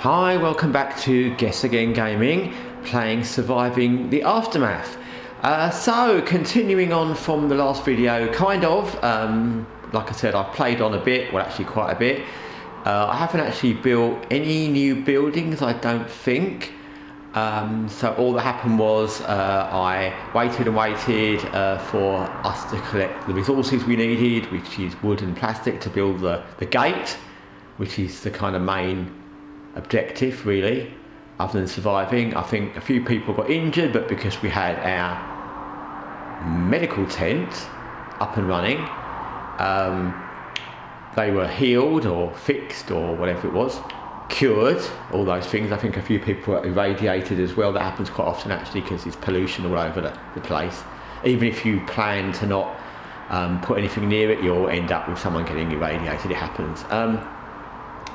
Hi, welcome back to Guessagaingaming, playing Surviving the Aftermath. So, continuing on from the last video, like I said, I've played on a bit, well actually quite a bit. I haven't actually built any new buildings, I don't think. So all that happened was I waited and waited for us to collect the resources we needed, which is wood and plastic, to build the gate, which is the kind of main objective really, other than surviving. I think a few people got injured, but because we had our medical tent up and running, they were healed or fixed or whatever it was, cured, all those things. I think a few people were irradiated as well. That happens quite often actually, because there's pollution all over the place. Even if you plan to not put anything near it, you'll end up with someone getting irradiated. It happens.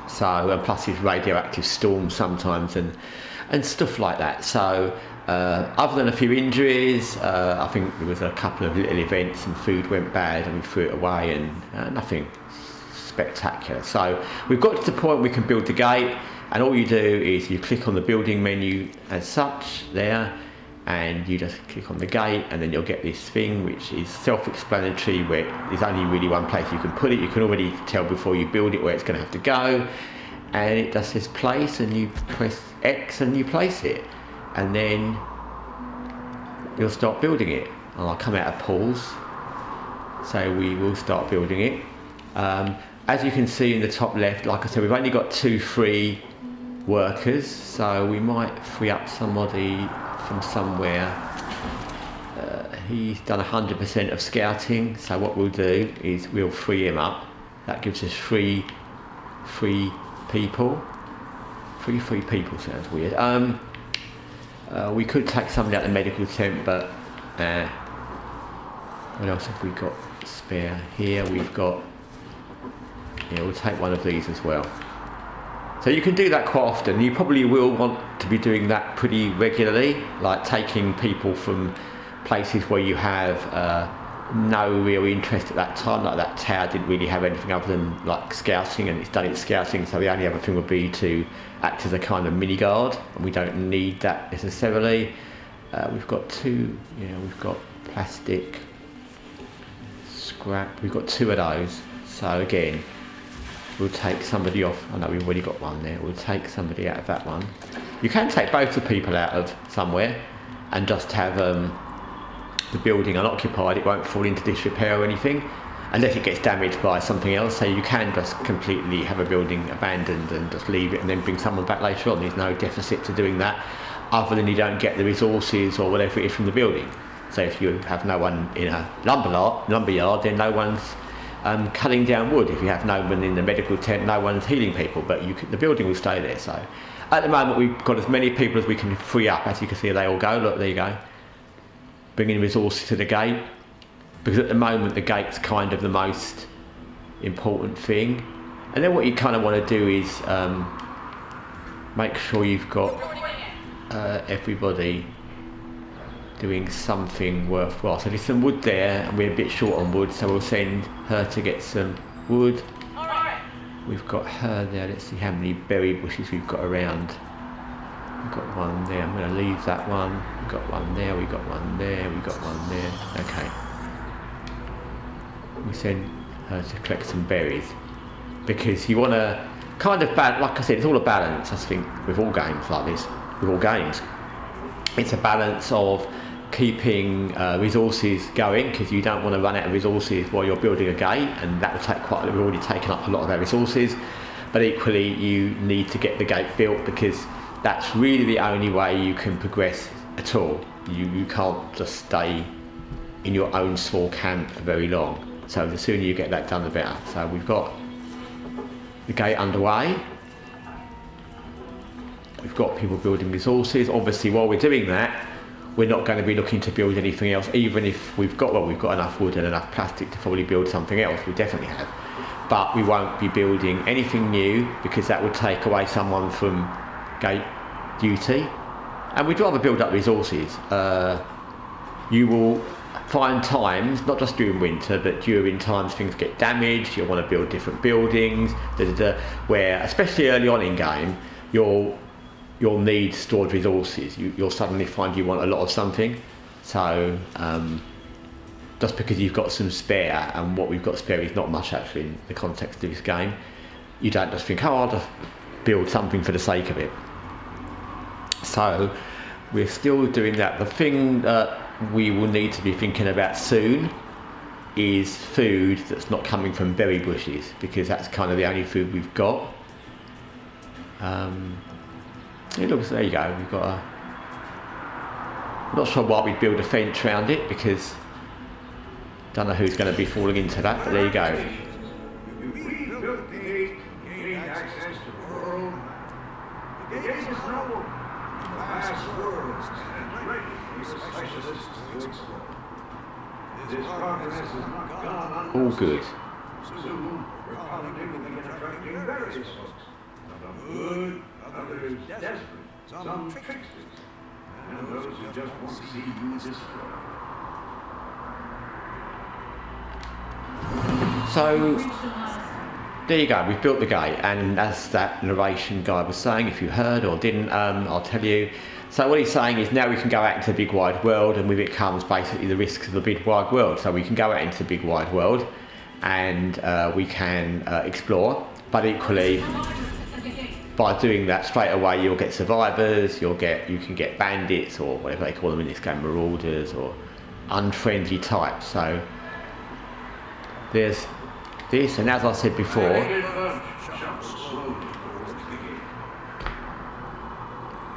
So plus there's radioactive storms sometimes and stuff like that. So other than a few injuries, I think there was a couple of little events and food went bad and we threw it away, and nothing spectacular. So we've got to the point we can build the gate, and all you do is you click on the building menu as such there, and you just click on the gate, and then you'll get this thing which is self-explanatory, where there's only really one place you can put it. You can already tell before you build it where it's going to have to go, and it just says place, and you press X and you place it, and then you'll start building it. And I'll come out of pause, so we will start building it. As you can see in the top left, like I said, we've only got 2 free workers, so we might free up somebody from somewhere. He's done 100% of scouting, so what we'll do is we'll free him up. That gives us free people. Free people sounds weird. We could take somebody out the medical tent, but what else have we got spare here? We've got, yeah, we'll take one of these as well. So you can do that quite often. You probably will want to be doing that pretty regularly, like taking people from places where you have no real interest at that time. Like that tower didn't really have anything other than like scouting, and it's done its scouting, so the only other thing would be to act as a kind of mini guard, and we don't need that necessarily. We've got 2, we've got plastic, scrap, we've got 2 of those. So again, we'll take somebody off. I know we've already got one there. We'll take somebody out of that one. You can take both the people out of somewhere and just have the building unoccupied. It won't fall into disrepair or anything unless it gets damaged by something else. So you can just completely have a building abandoned and just leave it and then bring someone back later on. There's no deficit to doing that, other than you don't get the resources or whatever it is from the building. So if you have no one in a lumber yard, then no one's cutting down wood. If you have no one in the medical tent, no one's healing people, but the building will stay there. So at the moment we've got as many people as we can free up. As you can see, they all go. Look, there you go. Bringing resources to the gate, because at the moment the gate's kind of the most important thing. And then what you kind of want to do is make sure you've got everybody doing something worthwhile. So there's some wood there, and we're a bit short on wood, so we'll send her to get some wood. We've got her there. Let's see how many berry bushes we've got around. We've got one there. I'm going to leave that one. We've got one there. We've got one there. We've got one there. Okay. We send her to collect some berries, because you want to kind of like I said, it's all a balance. I think with all games like this, with all games, it's a balance of keeping resources going, because you don't want to run out of resources while you're building a gate, and that will take we've already taken up a lot of our resources. But equally, you need to get the gate built, because that's really the only way you can progress at all. You can't just stay in your own small camp for very long. So the sooner you get that done, the better. So we've got the gate underway. We've got people building resources. Obviously, while we're doing that, we're not going to be looking to build anything else, even if we've got enough wood and enough plastic to probably build something else. We definitely have. But we won't be building anything new, because that would take away someone from gate duty. And we'd rather build up resources. You will find times, not just during winter, but during times things get damaged, you'll want to build different buildings, where, especially early on in game, you'll need stored resources. You'll suddenly find you want a lot of something. So just because you've got some spare, and what we've got spare is not much actually in the context of this game, you don't just think, oh, I'll just build something for the sake of it. So we're still doing that. The thing that we will need to be thinking about soon is food that's not coming from berry bushes, because that's kind of the only food we've got. It looks, there you go, we've got a, I'm not sure why we build a fence around it, because don't know who's going to be falling into that, but there you go. All good. Some tricksters, and those who just want to see you destroyed. So there you go, we've built the gate, and as that narration guy was saying, if you heard or didn't, I'll tell you. So what he's saying is now we can go out into the big wide world, and with it comes basically the risks of the big wide world. So we can go out into the big wide world and we can explore, but equally by doing that straight away you'll get survivors, you can get bandits, or whatever they call them in this game, marauders or unfriendly types. So there's this, and as I said before,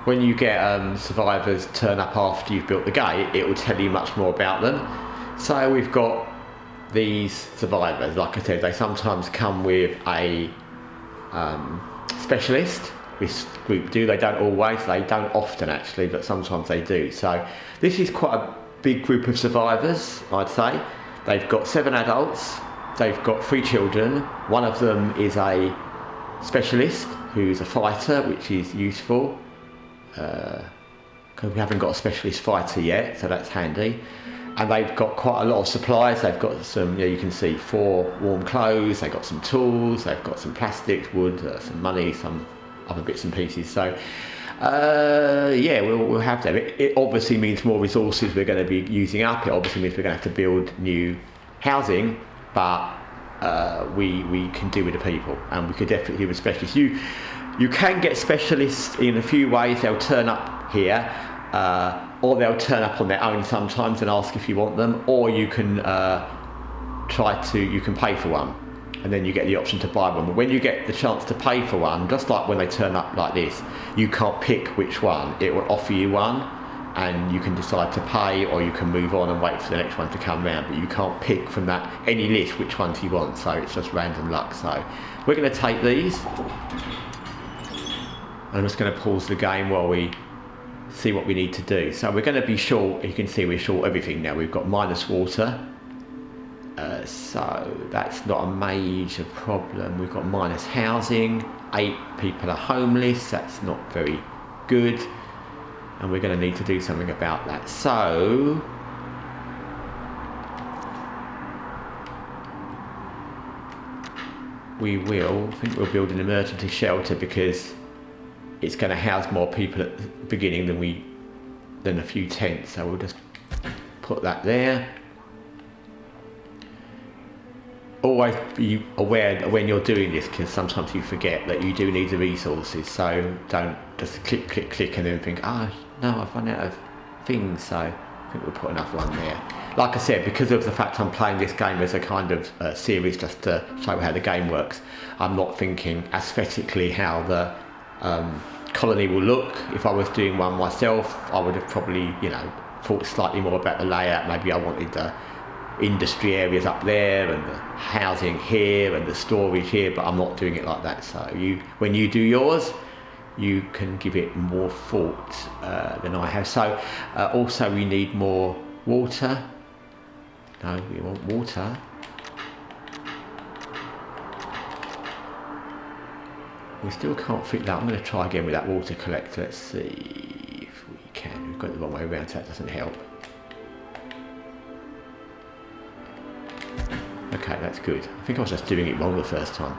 when you get survivors turn up after you've built the gate, it will tell you much more about them. So we've got these survivors, like I said, they sometimes come with a specialist. This group do, they don't always, they don't often actually, but sometimes they do. So this is quite a big group of survivors, I'd say. They've got 7 adults, they've got 3 children. One of them is a specialist who's a fighter, which is useful. Because we haven't got a specialist fighter yet, so that's handy. And they've got quite a lot of supplies. They've got some, you can see 4 warm clothes, they've got some tools, they've got some plastics, wood, some money, some other bits and pieces. So yeah, we'll have them. It obviously means more resources we're going to be using up. It obviously means we're going to have to build new housing, but we can do with the people, and we could definitely do with specialists. You can get specialists in a few ways. They'll turn up here, or they'll turn up on their own sometimes and ask if you want them, or you can you can pay for one, and then you get the option to buy one. But when you get the chance to pay for one, just like when they turn up like this, you can't pick which one. It will offer you one, and you can decide to pay, or you can move on and wait for the next one to come round, but you can't pick from that any list which ones you want, so it's just random luck. So we're going to take these. I'm just going to pause the game while we see what we need to do. So we're going to be short, you can see we're short everything now. We've got minus water, so that's not a major problem. We've got minus housing, 8 people are homeless, that's not very good, and we're going to need to do something about that. So I think we'll build an emergency shelter, because it's going to house more people at the beginning than a few tents. So we'll just put that there. Always be aware that when you're doing this, because sometimes you forget that you do need the resources. So don't just click, click, click, and then think, oh no, I've run out of things. So I think we'll put another one there. Like I said, because of the fact I'm playing this game as a kind of series just to show how the game works, I'm not thinking aesthetically how the colony will look. If I was doing one myself, I would have probably, thought slightly more about the layout. Maybe I wanted the industry areas up there and the housing here and the storage here, but I'm not doing it like that. So when you do yours, you can give it more thought than I have. So also we need more water. No, we want water. We still can't fit that. I'm going to try again with that water collector. Let's see if we can. We've got it the wrong way around, so that doesn't help. Okay, that's good. I think I was just doing it wrong the first time.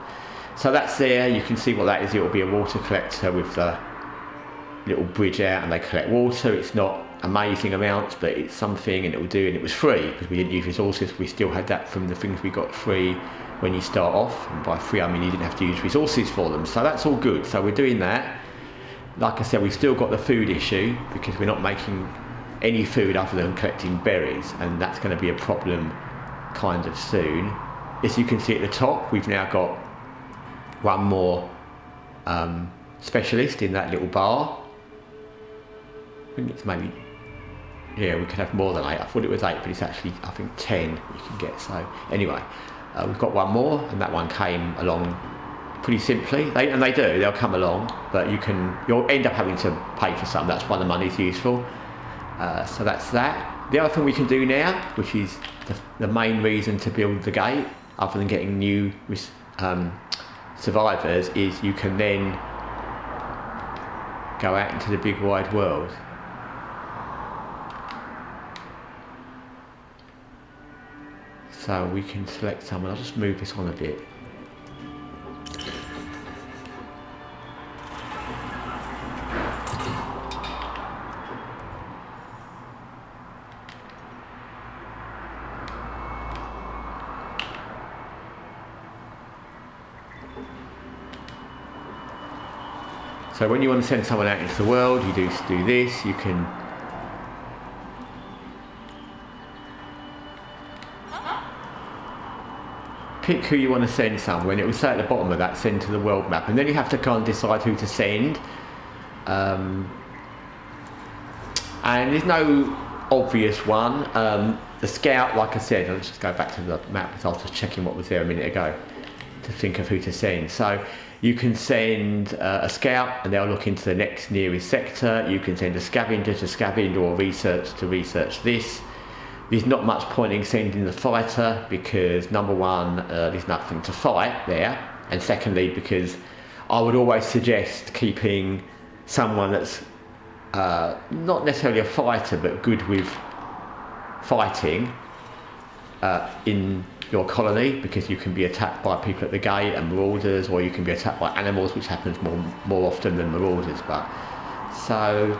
So that's there. You can see what that is. It will be a water collector with the little bridge out, and they collect water. It's not amazing amounts, but it's something, and it will do. And it was free because we didn't use resources. We still had that from the things we got free when you start off, and by free I mean you didn't have to use resources for them. So that's all good. So we're doing that. Like I said, we've still got the food issue because we're not making any food other than collecting berries, and that's going to be a problem kind of soon. As you can see at the top, we've now got one more specialist in that little bar. I think it's maybe, yeah, we could have more than 8. I thought it was 8, but it's actually, I think, 10 you can get. So anyway, we've got one more, and that one came along pretty simply. They'll come along, but you'll end up having to pay for some. That's why the money's useful. So that's that. The other thing we can do now, which is the main reason to build the gate, other than getting new survivors, is you can then go out into the big wide world. So we can select someone. I'll just move this on a bit. So when you want to send someone out into the world, you do this. You can pick who you want to send somewhere, and it will say at the bottom of that, send to the world map, and then you have to kind of decide who to send. And there's no obvious one. The scout, like I said, let's just go back to the map because I was just checking what was there a minute ago to think of who to send. So you can send a scout, and they'll look into the next nearest sector. You can send a scavenger to scavenge, or research to research this. There's not much point in sending the fighter because, number one, there's nothing to fight there, and secondly, because I would always suggest keeping someone that's not necessarily a fighter but good with fighting in your colony, because you can be attacked by people at the gate and marauders, or you can be attacked by animals, which happens more often than marauders. But so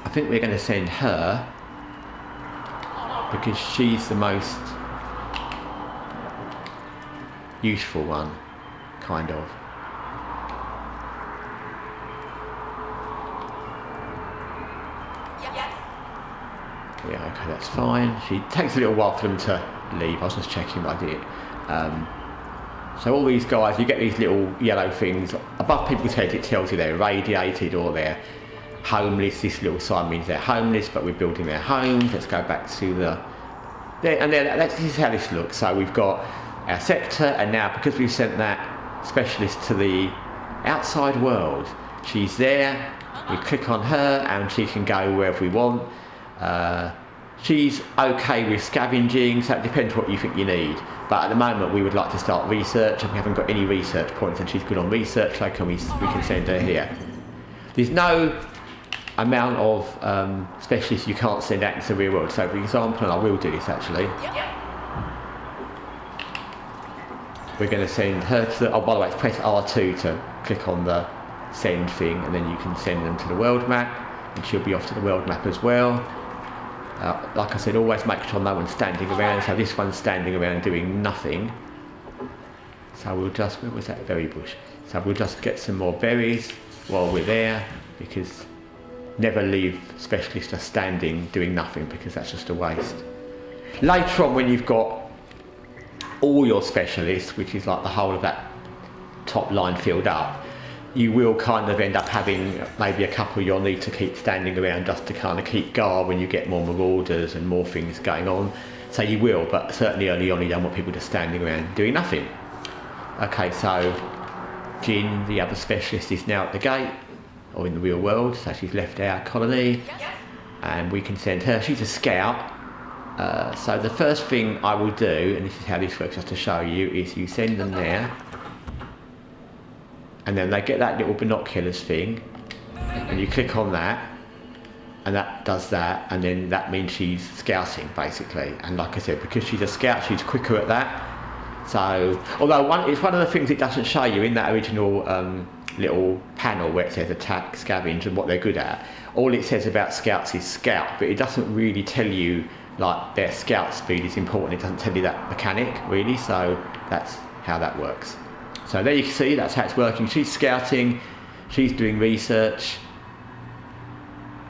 I think we're going to send her because she's the most useful one, kind of. Yeah, okay, that's fine. She takes a little while for them to leave. I was just checking what I did. So all these guys, you get these little yellow things above people's heads. It tells you they're irradiated or they're homeless. This little sign means they're homeless, but we're building their homes. Let's go back to this is how this looks. So we've got our sector, and now because we've sent that specialist to the outside world, she's there. We click on her, and she can go wherever we want. She's okay with scavenging, so it depends what you think you need. But at the moment, we would like to start research, and we haven't got any research points, and she's good on research, so we can send her here. There's no amount of specialists you can't send out into the real world. So, for example, and I will do this actually. We're going to send her to the, oh, by the way, press R2 to click on the send thing, and then you can send them to the world map, and she'll be off to the world map as well. Like I said, always make sure no one's standing around. So this one's standing around doing nothing. So we'll just, where was that berry bush? So we'll just get some more berries while we're there, because never leave specialists just standing doing nothing, because that's just a waste. Later on, when you've got all your specialists, which is like the whole of that top line filled up, you will kind of end up having maybe a couple you'll need to keep standing around just to kind of keep guard when you get more marauders and more things going on. So you will, but certainly early on you don't want people just standing around doing nothing. Okay, so Jin, the other specialist, is now at the gate, or in the real world, so she's left our colony, and we can send her. She's a scout. So the first thing I will do, and this is how this works just to show you, is you send them there, and then they get that little binoculars thing, and you click on that, and that does that, and then that means she's scouting basically. And like I said, because she's a scout, she's quicker at that. So, although it's one of the things it doesn't show you in that original little panel where it says attack, scavenge and what they're good at. All it says about scouts is scout, but it doesn't really tell you like their scout speed is important. It doesn't tell you that mechanic really, so that's how that works. So there you can see that's how it's working. She's scouting, she's doing research,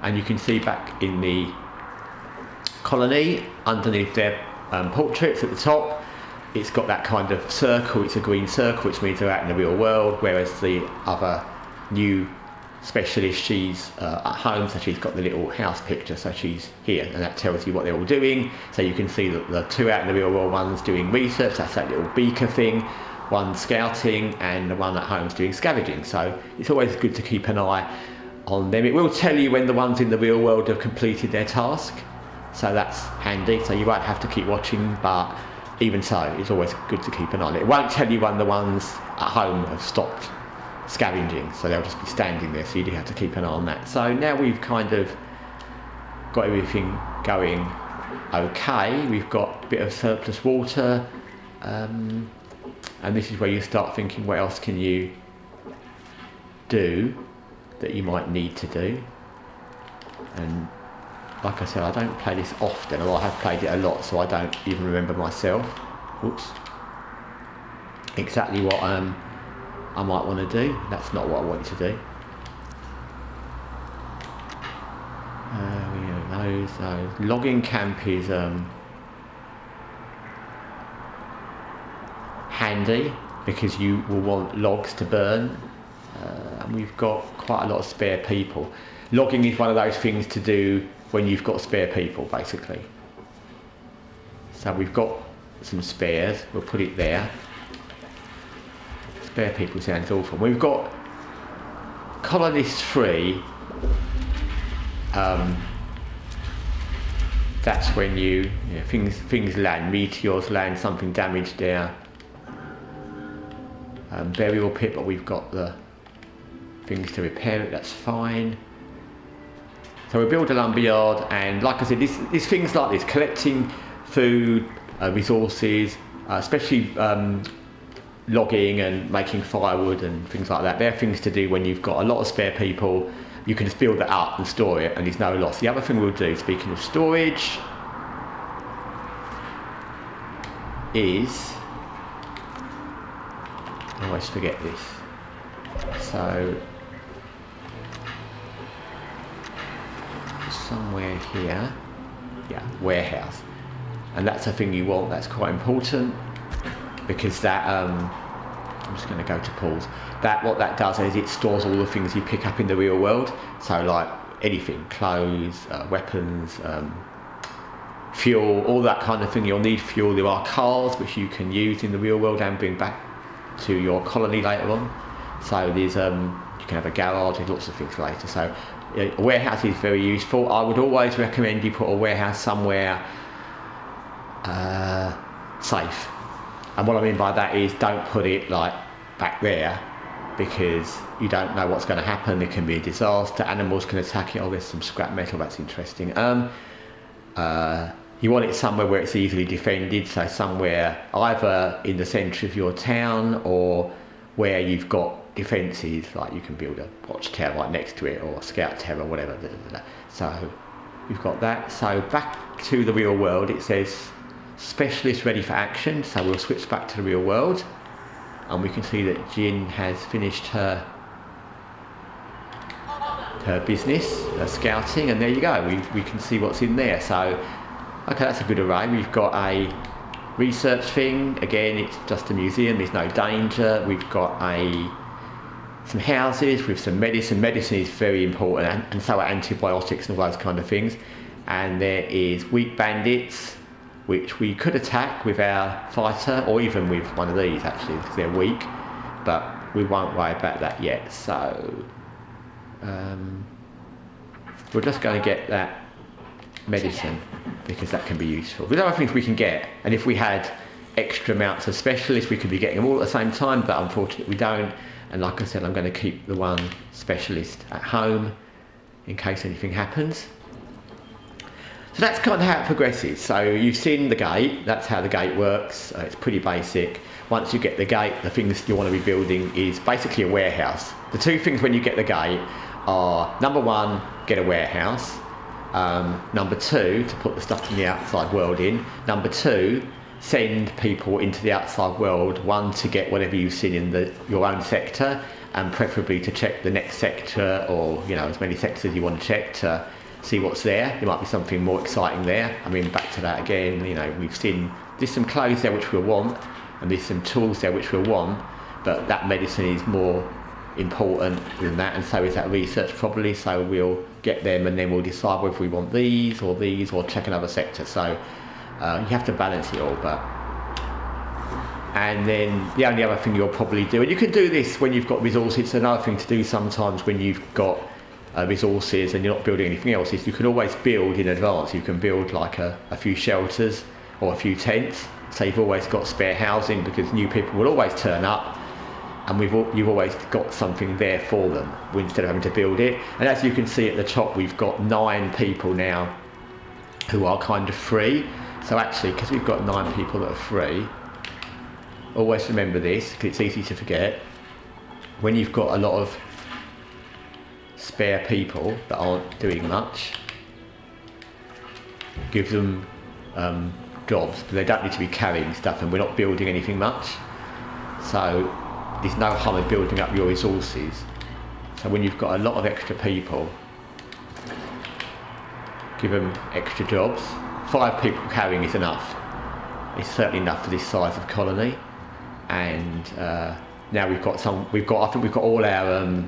and you can see back in the colony underneath their portraits at the top, it's got that kind of circle. It's a green circle, which means they're out in the real world, whereas the other new specialist, she's at home, so she's got the little house picture, so she's here, and that tells you what they're all doing. So you can see that the two out in the real world, one's doing research, that's that little beaker thing, one's scouting, and the one at home's doing scavenging. So it's always good to keep an eye on them. It will tell you when the ones in the real world have completed their task, so that's handy, so you won't have to keep watching, but even so, it's always good to keep an eye on it. It won't tell you when the ones at home have stopped scavenging, so they'll just be standing there, so you do have to keep an eye on that. So now we've kind of got everything going okay. We've got a bit of surplus water, and this is where you start thinking, what else can you do that you might need to do? And like I said, I don't play this often, or I have played it a lot, so I don't even remember myself. Oops. Exactly what I might want to do. That's not what I wanted to do. So logging camp is handy because you will want logs to burn, and we've got quite a lot of spare people. Logging is one of those things to do when you've got spare people, basically. So we've got some spares, we'll put it there. Spare people sounds awful. We've got colonist 3. That's when you know, things land, meteors land, something damaged there. Burial pit, but we've got the things to repair it, that's fine. So we build a lumberyard, and like I said, these things like this, collecting food, resources, especially logging and making firewood and things like that, they're things to do when you've got a lot of spare people. You can just build that up and store it, and there's no loss. The other thing we'll do, speaking of storage, is, I always forget this, so somewhere here, yeah, warehouse, and that's a thing you want. That's quite important because that I'm just going to go to pause. That what that does is it stores all the things you pick up in the real world, so like anything, clothes, weapons, fuel, all that kind of thing. You'll need fuel. There are cars which you can use in the real world and bring back to your colony later on. So there's you can have a garage, there's lots of things later. So a warehouse is very useful. I would always recommend you put a warehouse somewhere safe. And what I mean by that is don't put it like back there, because you don't know what's going to happen. There can be a disaster, animals can attack it. Oh, there's some scrap metal, that's interesting. You want it somewhere where it's easily defended, so somewhere either in the centre of your town or where you've got defences, like you can build a watchtower right next to it or a scout tower or whatever. So we've got that. So back to the real world, it says specialist ready for action, so we'll switch back to the real world, and we can see that Jin has finished her business, her scouting, and there you go, we can see what's in there. So okay, that's a good array. We've got a research thing, again it's just a museum, there's no danger. We've got some houses with some medicine. Medicine is very important, and so are antibiotics and all those kind of things. And there is weak bandits, which we could attack with our fighter, or even with one of these actually, because they're weak, but we won't worry about that yet. So we're just going to get that medicine because that can be useful. There's other things we can get, and if we had extra amounts of specialists we could be getting them all at the same time, but unfortunately we don't. And like I said, I'm going to keep the one specialist at home in case anything happens. So that's kind of how it progresses. So you've seen the gate, that's how the gate works. It's pretty basic. Once you get the gate, the things you want to be building is basically a warehouse. The two things when you get the gate are, number one, get a warehouse. Number two, to put the stuff from the outside world in. Number two, send people into the outside world, one, to get whatever you've seen in your own sector, and preferably to check the next sector, or as many sectors you want to check to see what's there. There might be something more exciting there. I mean, back to that again, we've seen there's some clothes there which we'll want, and there's some tools there which we'll want, but that medicine is more important than that, and so is that research probably. So we'll get them and then we'll decide whether we want these, or check another sector. So you have to balance it all. And then the only other thing you'll probably do, and you can do this when you've got resources, it's another thing to do sometimes when you've got resources and you're not building anything else, is you can always build in advance. You can build like a few shelters or a few tents, so you've always got spare housing, because new people will always turn up, and you've always got something there for them instead of having to build it. And as you can see at the top, we've got 9 people now who are kind of free. So actually, because we've got 9 people that are free, always remember this, because it's easy to forget, when you've got a lot of spare people that aren't doing much, give them jobs, because they don't need to be carrying stuff, and we're not building anything much, so there's no harm in building up your resources. So when you've got a lot of extra people, give them extra jobs. 5 people carrying is enough. It's certainly enough for this size of colony. And now I think we've got all our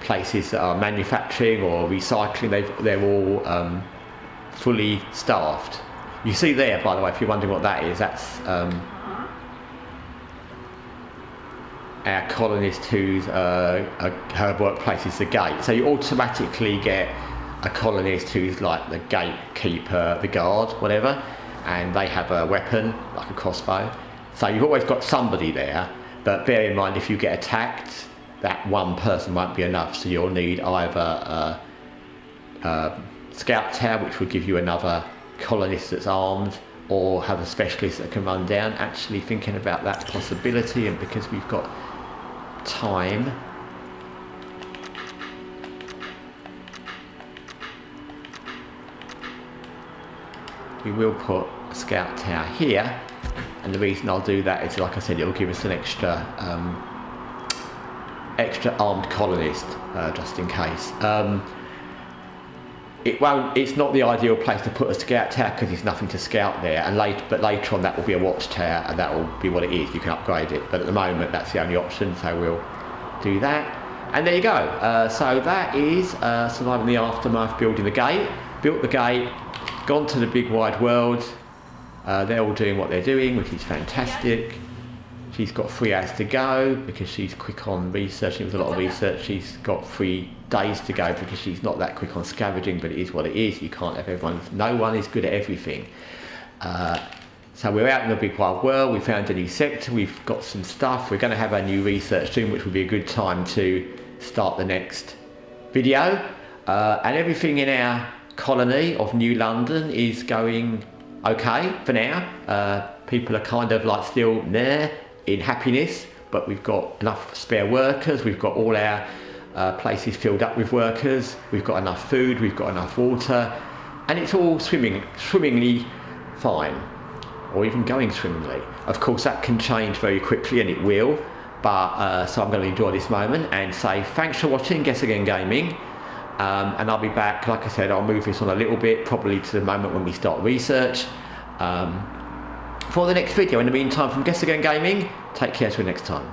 places that are manufacturing or recycling. They're all fully staffed. You see there, by the way, if you're wondering what that is, that's our colonist her workplace is the gate. So you automatically get a colonist who's like the gatekeeper, the guard, whatever, and they have a weapon, like a crossbow. So you've always got somebody there, but bear in mind, if you get attacked, that one person won't be enough, so you'll need either a scout tower, which would give you another colonist that's armed, or have a specialist that can run down. Actually thinking about that possibility, and because we've got time, we will put a scout tower here, and the reason I'll do that is, like I said, it'll give us an extra armed colonist, just in case. It's not the ideal place to put a scout tower, because there's nothing to scout there, but later on that will be a watchtower, and that will be what it is. You can upgrade it, but at the moment that's the only option, so we'll do that. And there you go. So that is surviving the aftermath, building the gate. Built the gate, gone to the big wide world. They're all doing what they're doing, which is fantastic. She's got 3 hours to go because she's quick on researching. With a lot of research, she's got 3 days to go because she's not that quick on scavenging, but it is what it is. You can't have everyone, no one is good at everything. So we're out in the big wide world, we found a new sector, we've got some stuff, we're going to have our new research soon, which will be a good time to start the next video. And everything in our colony of New London is going okay for now. People are kind of like still there in happiness, but we've got enough spare workers, we've got all our places filled up with workers, we've got enough food, we've got enough water, and it's all swimmingly fine, or even going swimmingly. Of course that can change very quickly, and it will, but so I'm going to enjoy this moment and say thanks for watching Guessagaingaming, and I'll be back. Like I said, I'll move this on a little bit, probably to the moment when we start research, for the next video. In the meantime, from Guessagaingaming, take care till next time.